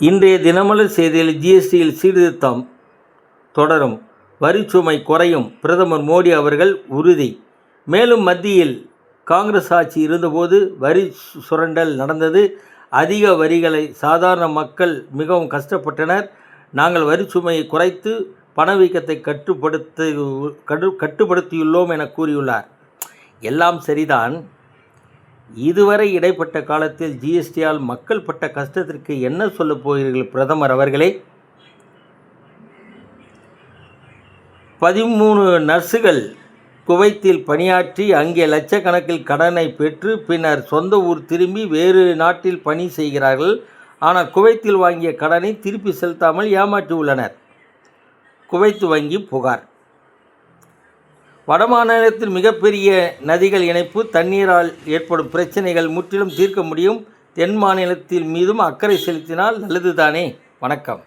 இன்றைய தினமலர் செய்தியில் ஜிஎஸ்டியில் சீர்திருத்தம் தொடரும், வரிச்சுமை குறையும், பிரதமர் மோடி அவர்கள் உறுதி. மேலும் மத்தியில் காங்கிரஸ் ஆட்சி இருந்தபோது வரி சுரண்டல் நடந்தது. அதிக வரிகளை சாதாரண மக்கள் மிகவும் கஷ்டப்பட்டனர். நாங்கள் வரிச்சுமையை குறைத்து பணவீக்கத்தை கட்டுப்படுத்தியுள்ளோம் என கூறியுள்ளார். எல்லாம் சரிதான். இதுவரை இடைப்பட்ட காலத்தில் ஜிஎஸ்டியால் மக்கள் பட்ட கஷ்டத்திற்கு என்ன சொல்லப் போகிறீர்கள் பிரதமர் அவர்களே? 13 நர்சுகள் குவைத்தில் பணியாற்றி அங்கே லட்சக்கணக்கில் கடனை பெற்று பின்னர் சொந்த ஊர் திரும்பி வேறு நாட்டில் பணி செய்கிறார்கள். ஆனால் குவைத்தில் வாங்கிய கடனை திருப்பி செலுத்தாமல் ஏமாற்றியுள்ளனர். குவைத் வங்கி புகார். வடமாநிலத்தில் மிகப்பெரிய நதிகள் இணைப்பு, தண்ணீரால் ஏற்படும் பிரச்சனைகள் முற்றிலும் தீர்க்க முடியும். தென் மாநிலத்தில் மீதும் அக்கறை செலுத்தினால் நல்லதுதானே? வணக்கம்.